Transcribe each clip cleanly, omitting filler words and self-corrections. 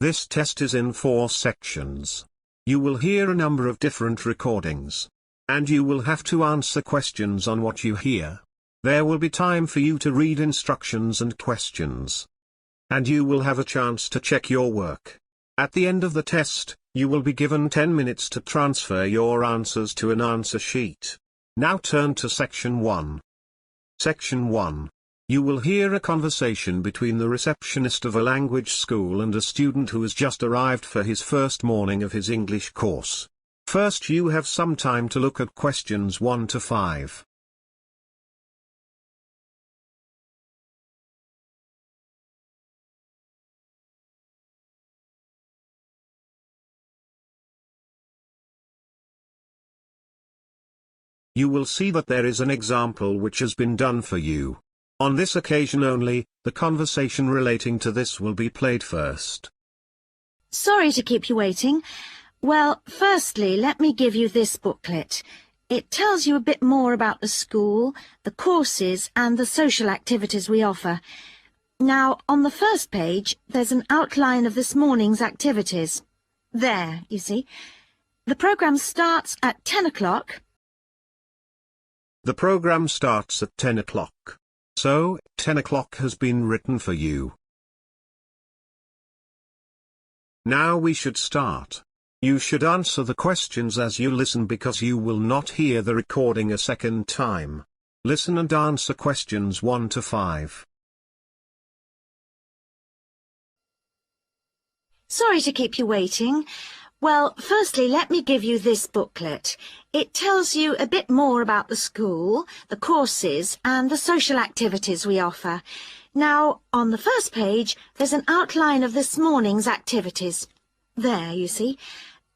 This test is in 4 sections. You will hear a number of different recordings. And you will have to answer questions on what you hear. There will be time for you to read instructions and questions. And you will have a chance to check your work. At the end of the test, you will be given 10 minutes to transfer your answers to an answer sheet. Now turn to Section 1. Section 1. You will hear a conversation between the receptionist of a language school and a student who has just arrived for his first morning of his English course. First, you have some time to look at questions 1 to 5. You will see that there is an example which has been done for you. On this occasion only, the conversation relating to this will be played first. Sorry to keep you waiting. Well, firstly, let me give you this booklet. It tells you a bit more about the school, the courses and the social activities we offer. Now, on the first page, there's an outline of this morning's activities. There, you see. The programme starts at 10 o'clock. The programme starts at 10 o'clock. So, 10 o'clock has been written for you. Now we should start. You should answer the questions as you listen because you will not hear the recording a second time. Listen and answer questions 1 to 5. Sorry to keep you waiting. Well, firstly, let me give you this booklet. It tells you a bit more about the school, the courses and the social activities we offer. Now, on the first page, there's an outline of this morning's activities. There, you see.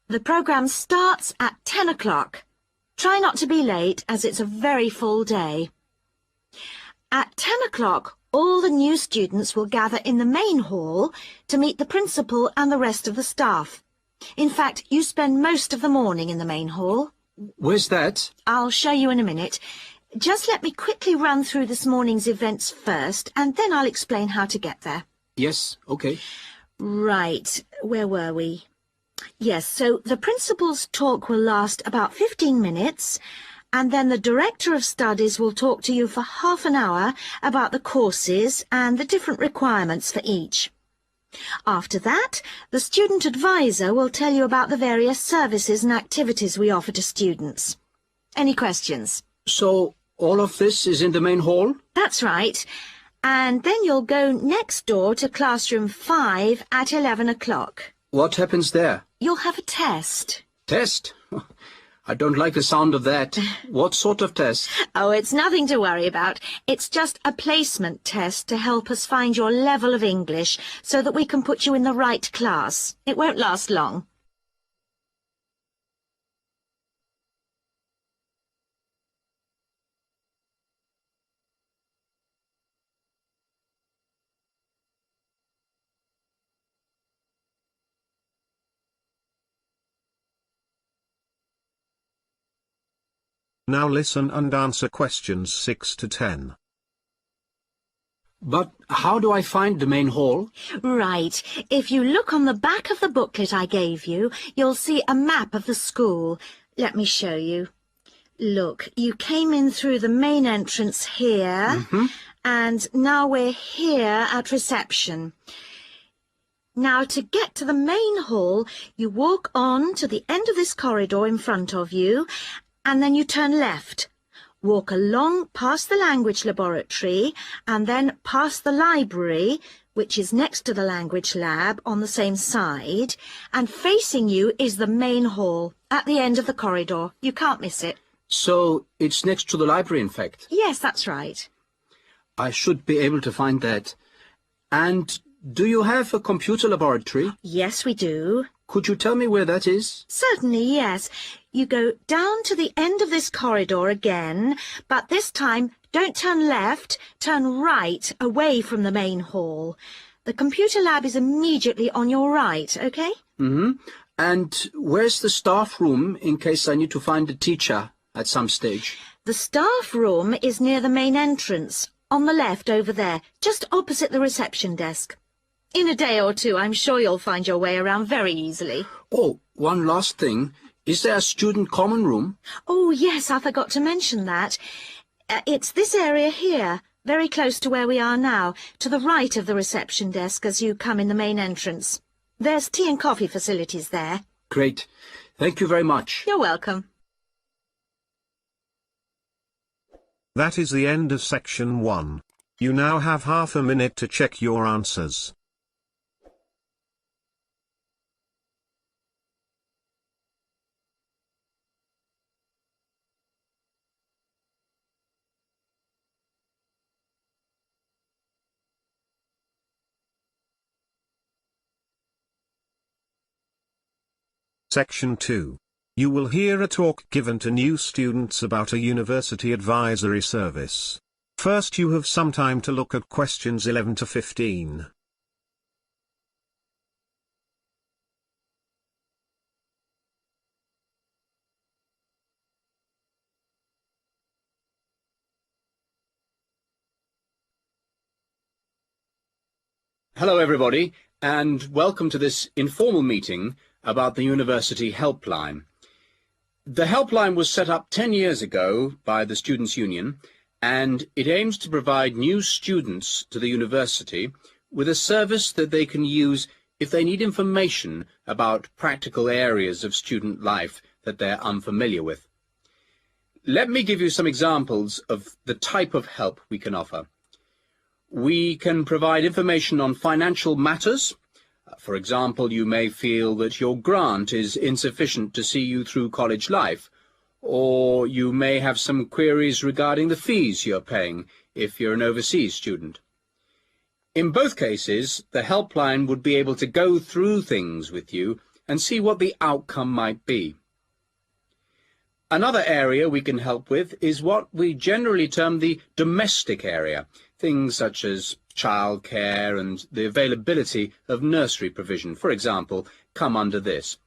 The programme starts at 10 o'clock. Try not to be late, as it's a very full day. At 10 o'clock, all the new students will gather in the main hall to meet the principal and the rest of the staff. In fact, you spend most of the morning in the main hall. Where's that? I'll show you in a minute. Just let me quickly run through this morning's events first, and then I'll explain how to get there. Yes, okay. Right, where were we? Yes, so the principal's talk will last about 15 minutes, and then the director of studies will talk to you for half an hour about the courses and the different requirements for each. After that, the student advisor will tell you about the various services and activities we offer to students. Any questions? So, all of this is in the main hall? That's right. And then you'll go next door to classroom 5 at 11 o'clock. What happens there? You'll have a test. Test? I don't like the sound of that. What sort of test? Oh, it's nothing to worry about. It's just a placement test to help us find your level of English so that we can put you in the right class. It won't last long. Now listen and answer questions 6 to 10. But how do I find the main hall? Right. If you look on the back of the booklet I gave you, you'll see a map of the school. Let me show you. Look, you came in through the main entrance here, and now we're here at reception. Now, to get to the main hall, you walk on to the end of this corridor in front of you, and then you turn left. Walk along past the language laboratory and then past the library, which is next to the language lab on the same side, and facing you is the main hall at the end of the corridor. You can't miss it. So, it's next to the library, in fact? Yes, that's right. I should be able to find that. And do you have a computer laboratory? Yes, we do. Could you tell me where that is? Certainly, yes. You go down to the end of this corridor again, but this time don't turn left, turn right away from the main hall. The computer lab is immediately on your right, okay? And where's the staff room in case I need to find a teacher at some stage? The staff room is near the main entrance, on the left over there, just opposite the reception desk. In a day or two, I'm sure you'll find your way around very easily. Oh, one last thing. Is there a student common room? Oh, yes, I forgot to mention that. It's this area here, very close to where we are now, to the right of the reception desk as you come in the main entrance. There's tea and coffee facilities there. Great. Thank you very much. You're welcome. That is the end of section 1. You now have half a minute to check your answers. Section 2. You will hear a talk given to new students about a university advisory service. First, you have some time to look at questions 11 to 15. Hello, everybody, and welcome to this informal meeting about the University Helpline. The helpline was set up 10 years ago by the Students' Union, and it aims to provide new students to the university with a service that they can use if they need information about practical areas of student life that they're unfamiliar with. Let me give you some examples of the type of help we can offer. We can provide information on financial matters. For example, you may feel that your grant is insufficient to see you through college life, or you may have some queries regarding the fees you're paying if you're an overseas student. In both cases, the helpline would be able to go through things with you and see what the outcome might be. Another area we can help with is what we generally term the domestic area, things such as childcare and the availability of nursery provision, for example, come under this.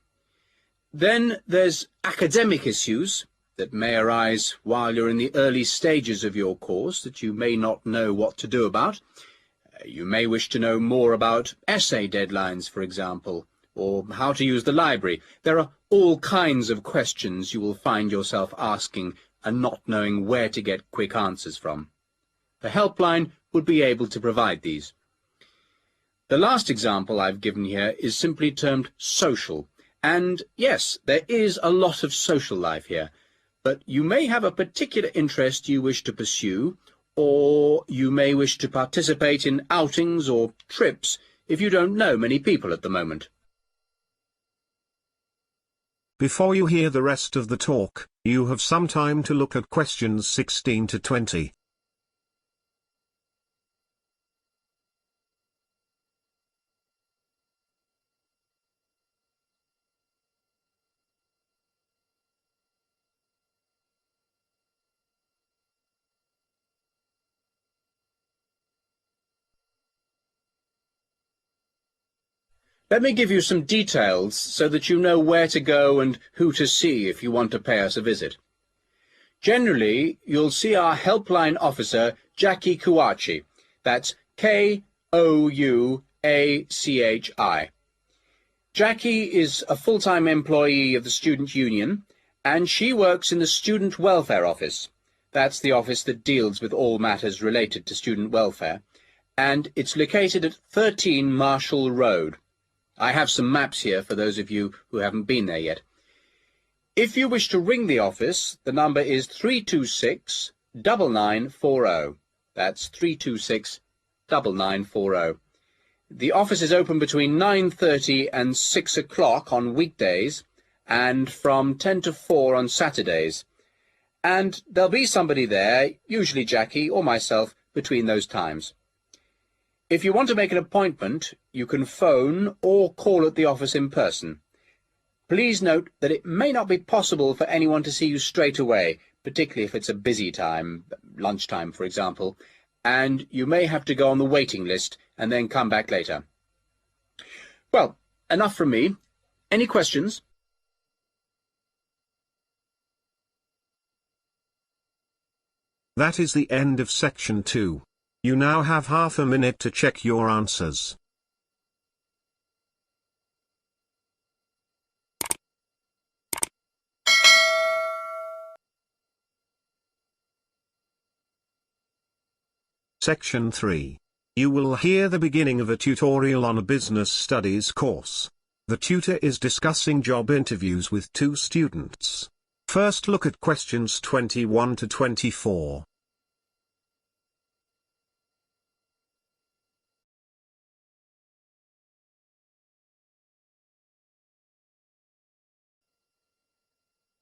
Then there's academic issues that may arise while you're in the early stages of your course that you may not know what to do about. You may wish to know more about essay deadlines, for example, or how to use the library. There are all kinds of questions you will find yourself asking and not knowing where to get quick answers from. The helpline would be able to provide these. The last example I've given here is simply termed social. And yes, there is a lot of social life here, but you may have a particular interest you wish to pursue, or you may wish to participate in outings or trips if you don't know many people at the moment. Before you hear the rest of the talk, you have some time to look at questions 16 to 20. Let me give you some details so that you know where to go and who to see if you want to pay us a visit. Generally, you'll see our helpline officer, Jackie Kouachi. That's K-O-U-A-C-H-I. Jackie is a full-time employee of the Student Union, and she works in the Student Welfare Office. That's the office that deals with all matters related to student welfare, and it's located at 13 Marshall Road. I have some maps here for those of you who haven't been there yet. If you wish to ring the office, the number is 326-9940. That's 326-9940. The office is open between 9:30 and 6 o'clock on weekdays, and from 10 to 4 on Saturdays. And there'll be somebody there, usually Jackie or myself, between those times. If you want to make an appointment, you can phone or call at the office in person. Please note that it may not be possible for anyone to see you straight away, particularly if it's a busy time, lunchtime for example, and you may have to go on the waiting list and then come back later. Well, enough from me. Any questions? That is the end of section 2. You now have half a minute to check your answers. Section 3. You will hear the beginning of a tutorial on a business studies course. The tutor is discussing job interviews with two students. First, look at questions 21 to 24.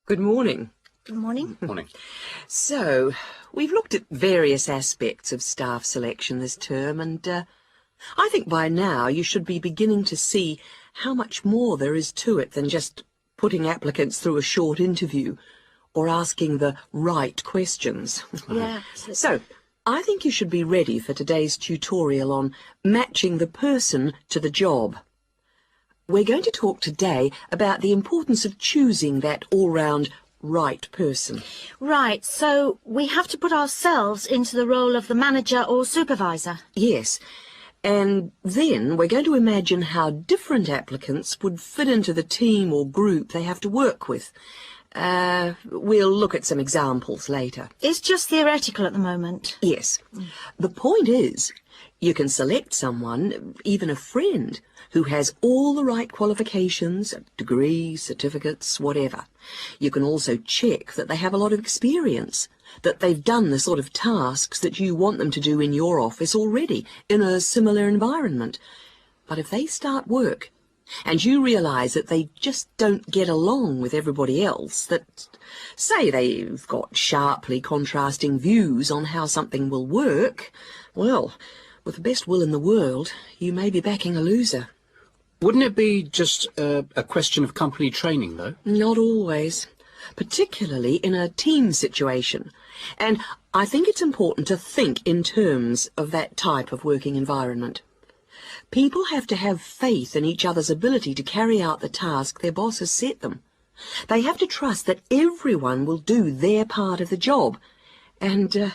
Good morning. Good morning. Morning. So, we've looked at various aspects of staff selection this term, and I think by now you should be beginning to see how much more there is to it than just putting applicants through a short interview or asking the right questions. Yeah. So, I think you should be ready for today's tutorial on matching the person to the job. We're going to talk today about the importance of choosing that all-round right person. Right, so we have to put ourselves into the role of the manager or supervisor. Yes, and then we're going to imagine how different applicants would fit into the team or group they have to work with. We'll look at some examples later. It's just theoretical at the moment. Yes. The point is, you can select someone, even a friend, who has all the right qualifications, degrees, certificates, whatever. You can also check that they have a lot of experience, that they've done the sort of tasks that you want them to do in your office already, in a similar environment. But if they start work, and you realise that they just don't get along with everybody else, that, say, they've got sharply contrasting views on how something will work, well, with the best will in the world, you may be backing a loser. Wouldn't it be just a question of company training, though? Not always, particularly in a team situation. And I think it's important to think in terms of that type of working environment. People have to have faith in each other's ability to carry out the task their boss has set them. They have to trust that everyone will do their part of the job. And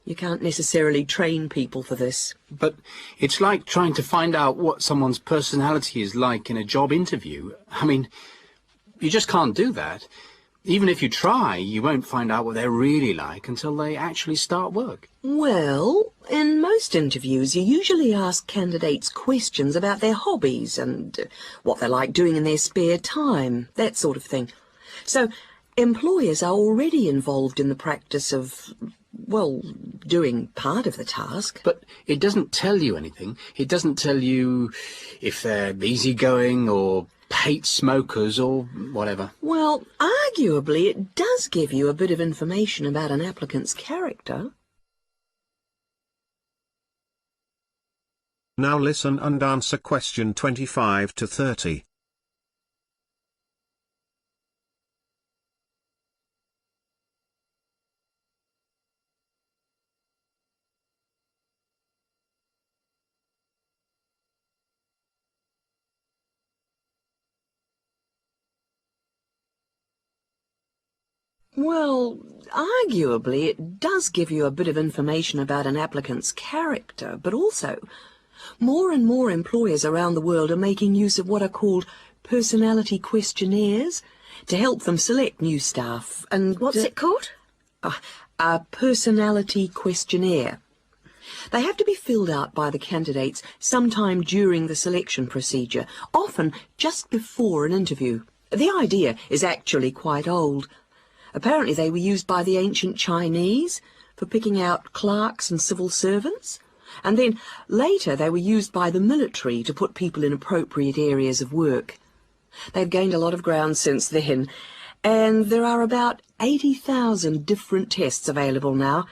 you can't necessarily train people for this. But it's like trying to find out what someone's personality is like in a job interview. I mean, you just can't do that. Even if you try, you won't find out what they're really like until they actually start work. Well, in most interviews, you usually ask candidates questions about their hobbies and what they like doing in their spare time, that sort of thing. So, employers are already involved in the practice of, well, doing part of the task. But it doesn't tell you anything. It doesn't tell you if they're easygoing or hate smokers or whatever. Well, arguably, it does give you a bit of information about an applicant's character. Now listen and answer question 25 to 30. Well, arguably, it does give you a bit of information about an applicant's character, but also, more and more employers around the world are making use of what are called personality questionnaires to help them select new staff. And What's it called? A personality questionnaire. They have to be filled out by the candidates sometime during the selection procedure, often just before an interview. The idea is actually quite old. Apparently they were used by the ancient Chinese for picking out clerks and civil servants, and then later they were used by the military to put people in appropriate areas of work. They've gained a lot of ground since then, and there are about 80,000 different tests available now,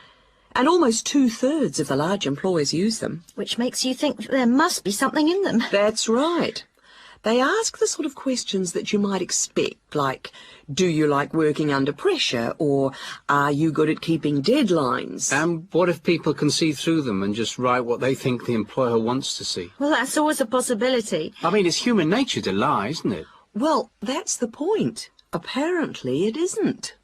and almost 2/3 of the large employers use them. Which makes you think that there must be something in them. That's right. They ask the sort of questions that you might expect, like, do you like working under pressure, or are you good at keeping deadlines? And what if people can see through them and just write what they think the employer wants to see? Well, that's always a possibility. I mean, it's human nature to lie, isn't it? Well, that's the point. Apparently it isn't.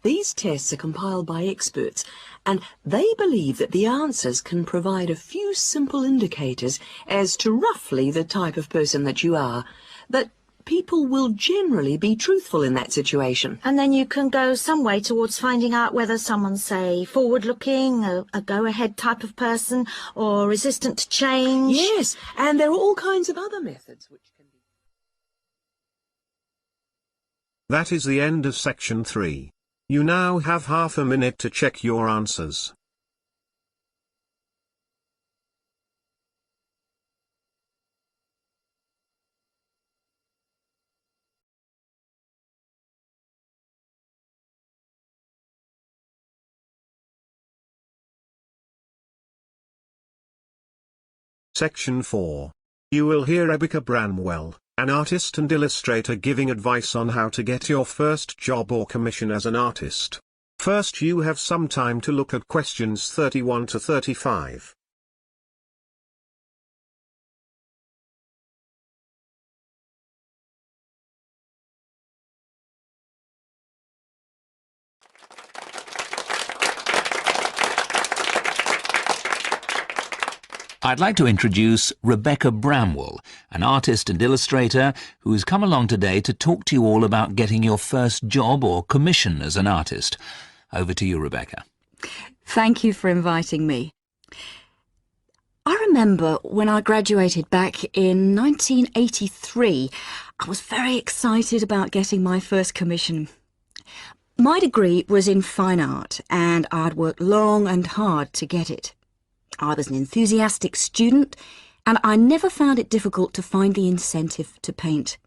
These tests are compiled by experts, and they believe that the answers can provide a few simple indicators as to roughly the type of person that you are. But people will generally be truthful in that situation. And then you can go some way towards finding out whether someone's, say, forward-looking, a go-ahead type of person, or resistant to change. Yes, and there are all kinds of other methods which can be... That is the end of section 3. You now have half a minute to check your answers. Section 4. You will hear Rebecca Bramwell, an artist and illustrator, giving advice on how to get your first job or commission as an artist. First, you have some time to look at questions 31 to 35. I'd like to introduce Rebecca Bramwell, an artist and illustrator who's come along today to talk to you all about getting your first job or commission as an artist. Over to you, Rebecca. Thank you for inviting me. I remember when I graduated back in 1983, I was very excited about getting my first commission. My degree was in fine art, and I'd worked long and hard to get it. I was an enthusiastic student, and I never found it difficult to find the incentive to paint.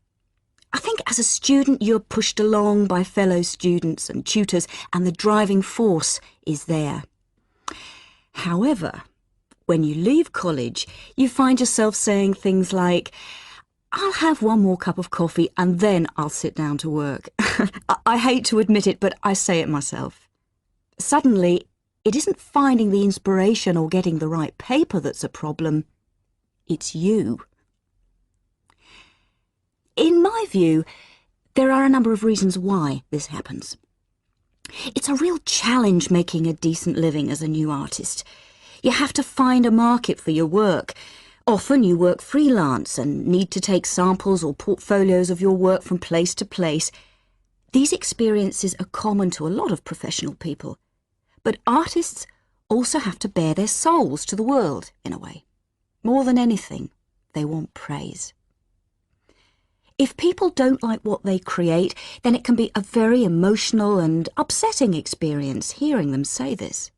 I think as a student you're pushed along by fellow students and tutors, and the driving force is there. However, when you leave college, you find yourself saying things like, "I'll have one more cup of coffee and then I'll sit down to work." I hate to admit it, but I say it myself. Suddenly, it isn't finding the inspiration or getting the right paper that's a problem. It's you. In my view, there are a number of reasons why this happens. It's a real challenge making a decent living as a new artist. You have to find a market for your work. Often you work freelance and need to take samples or portfolios of your work from place to place. These experiences are common to a lot of professional people. But artists also have to bare their souls to the world, in a way. More than anything, they want praise. If people don't like what they create, then it can be a very emotional and upsetting experience hearing them say this.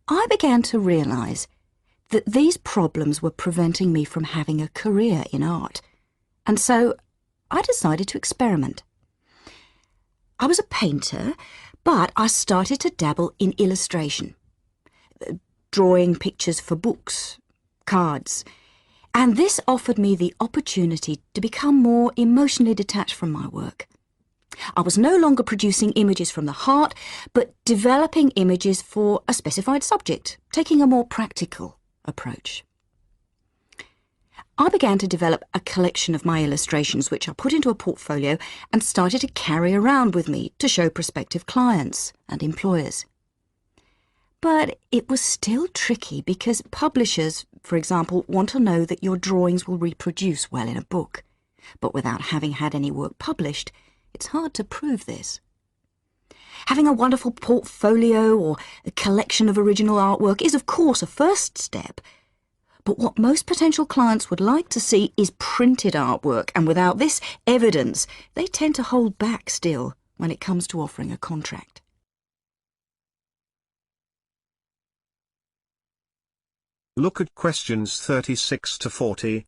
I began to realise that these problems were preventing me from having a career in art, and so I decided to experiment. I was a painter, but I started to dabble in illustration, drawing pictures for books, cards, and this offered me the opportunity to become more emotionally detached from my work. I was no longer producing images from the heart, but developing images for a specified subject, taking a more practical approach. I began to develop a collection of my illustrations, which I put into a portfolio and started to carry around with me to show prospective clients and employers. But it was still tricky because publishers, for example, want to know that your drawings will reproduce well in a book. But without having had any work published, it's hard to prove this. Having a wonderful portfolio or a collection of original artwork is, of course, a first step. But what most potential clients would like to see is printed artwork, and without this evidence, they tend to hold back still when it comes to offering a contract. Look at questions 36 to 40.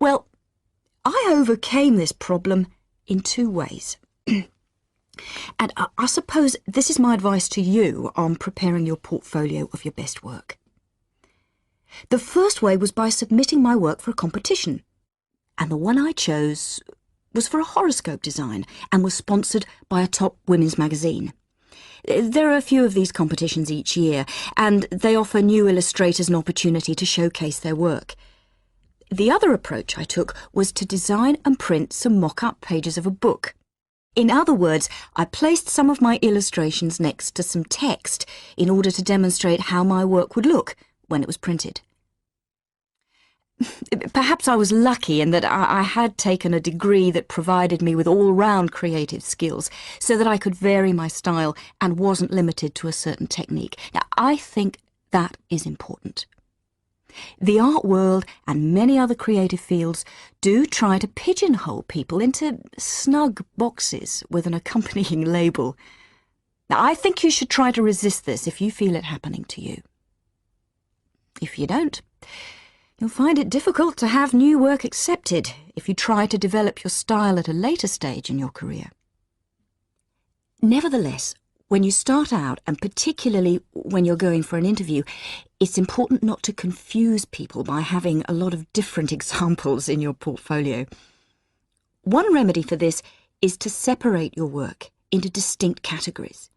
Well, I overcame this problem in two ways. And I suppose this is my advice to you on preparing your portfolio of your best work. The first way was by submitting my work for a competition, and the one I chose was for a horoscope design and was sponsored by a top women's magazine. There are a few of these competitions each year, and they offer new illustrators an opportunity to showcase their work. The other approach I took was to design and print some mock-up pages of a book. In other words, I placed some of my illustrations next to some text in order to demonstrate how my work would look when it was printed. Perhaps I was lucky in that I had taken a degree that provided me with all-round creative skills so that I could vary my style and wasn't limited to a certain technique. Now, I think that is important. The art world and many other creative fields do try to pigeonhole people into snug boxes with an accompanying label. Now, I think you should try to resist this if you feel it happening to you. If you don't, you'll find it difficult to have new work accepted if you try to develop your style at a later stage in your career. Nevertheless, when you start out, and particularly when you're going for an interview, it's important not to confuse people by having a lot of different examples in your portfolio. One remedy for this is to separate your work into distinct categories.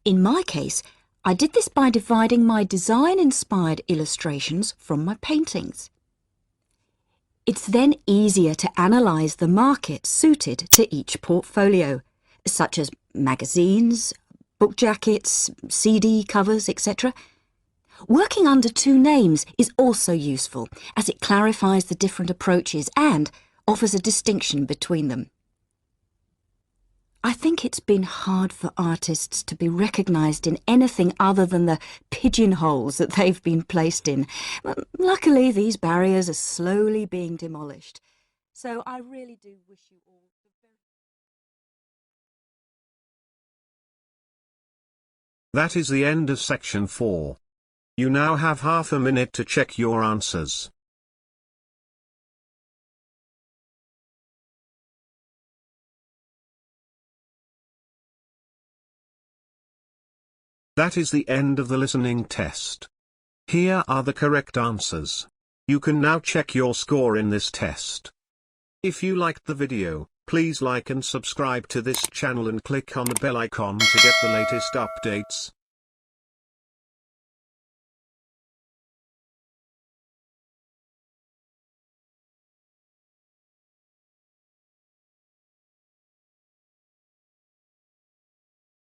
In my case, I did this by dividing my design-inspired illustrations from my paintings. It's then easier to analyse the market suited to each portfolio, such as magazines, book jackets, CD covers, etc. Working under two names is also useful, as it clarifies the different approaches and offers a distinction between them. I think it's been hard for artists to be recognised in anything other than the pigeonholes that they've been placed in. Luckily, these barriers are slowly being demolished. So I really do wish you all the very... That is the end of section 4. You now have half a minute to check your answers. That is the end of the listening test. Here are the correct answers. You can now check your score in this test. If you liked the video, please like and subscribe to this channel and click on the bell icon to get the latest updates.